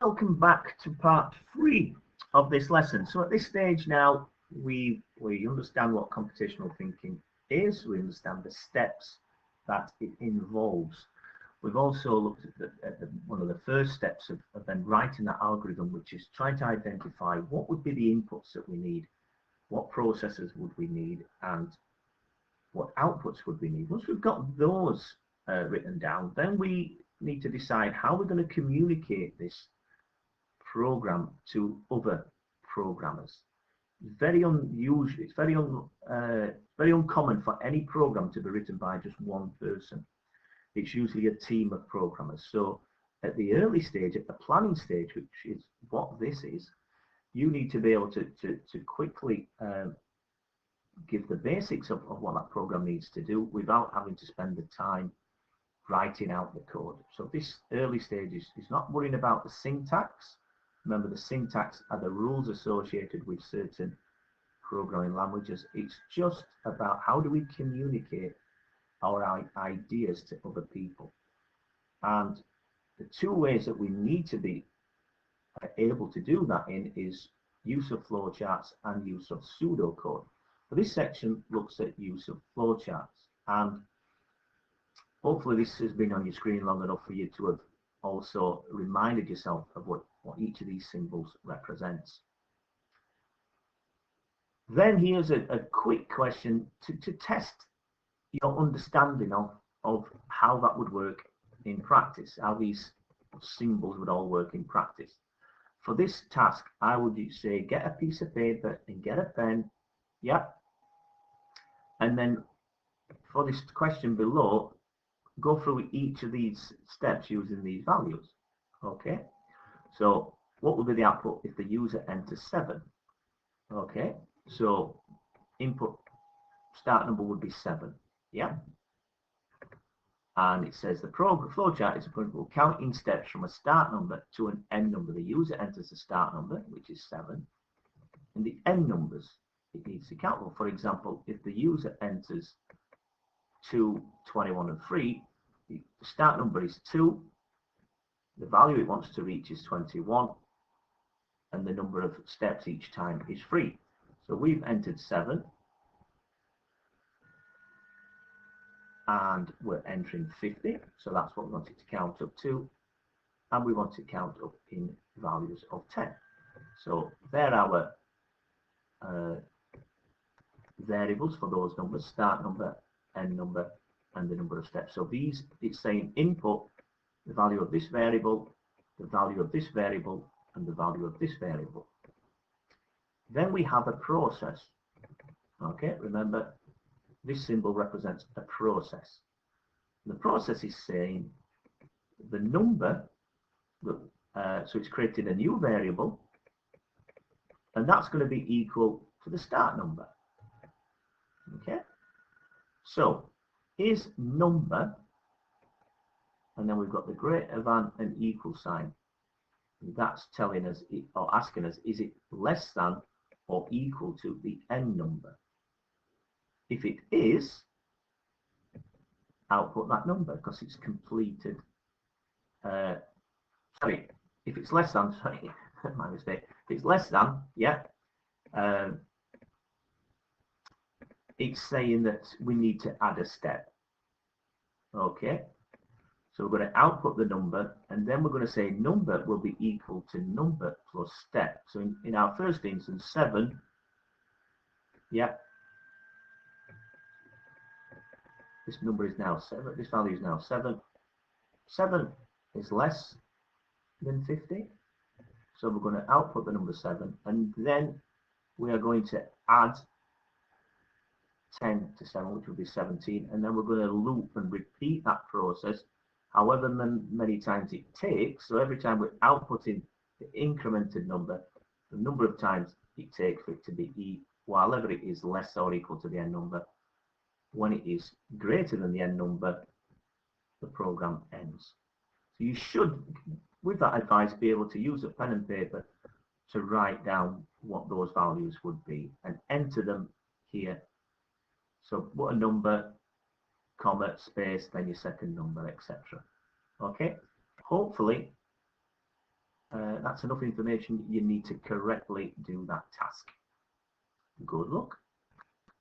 Welcome back to part 3 of this lesson. So at this stage now, we understand what computational thinking is. We understand the steps that it involves. We've also looked at one of the first steps of then writing that algorithm, which is trying to identify what would be the inputs that we need, what processes would we need, and what outputs would we need. Once we've got those written down, then we need to decide how we're going to communicate this program to other programmers. It's very unusual. It's very uncommon for any program to be written by just one person. It's usually a team of programmers. So at the early stage, at the planning stage, which is what this is, you need to be able to quickly give the basics of what that program needs to do without having to spend the time writing out the code. So this early stage is not worrying about the syntax. Remember, the syntax are the rules associated with certain programming languages. It's just about how do we communicate our ideas to other people. And the two ways that we need to be able to do that in is use of flowcharts and use of pseudocode. So this section looks at use of flowcharts, and hopefully this has been on your screen long enough for you to have also reminded yourself of what each of these symbols represents. Then here's a quick question to test your understanding of how that would work in practice, how these symbols would all work in practice. For this task, I would say get a piece of paper and get a pen, yeah, and then for this question below, go through each of these steps using these values. Okay, so what will be the output if the user enters 7? Okay, so input start number would be 7, yeah, and it says the program flowchart is a printable counting steps from a start number to an end number. The user enters the start number, which is 7, and the end numbers it needs to count. Well, for example, if the user enters 2, 21, and 3, the start number is 2, the value it wants to reach is 21, and the number of steps each time is 3. So we've entered 7, and we're entering 50, so that's what we want it to count up to, and we want to count up in values of 10. So they're our variables for those numbers: start number, end number, and the number of steps. So these, it's saying input the value of this variable, the value of this variable, and the value of this variable. Then we have a process. Okay, remember this symbol represents a process. The process is saying the number, so it's creating a new variable, and that's going to be equal to the start number. Okay, so is number, and then we've got the greater than and equal sign. That's telling us, or asking us, is it less than or equal to the end number? If it is, output that number because it's completed. Sorry, if it's less than, sorry, my mistake. If it's less than, yeah, it's saying that we need to add a step. Okay, so we're going to output the number, and then we're going to say number will be equal to number plus step. So in our first instance, 7, yeah, this number is now 7, this value is now 7. 7 is less than 50, so we're going to output the number 7, and then we are going to add 10 to 7, which will be 17, and then we're going to loop and repeat that process however many times it takes. So every time we're outputting the incremented number, the number of times it takes for it to be whatever it is less or equal to the end number. When it is greater than the end number, the program ends. So you should, with that advice, be able to use a pen and paper to write down what those values would be and enter them here. So put a number, comma, space, then your second number, etc. Okay, hopefully that's enough information. You need to correctly do that task. Good luck.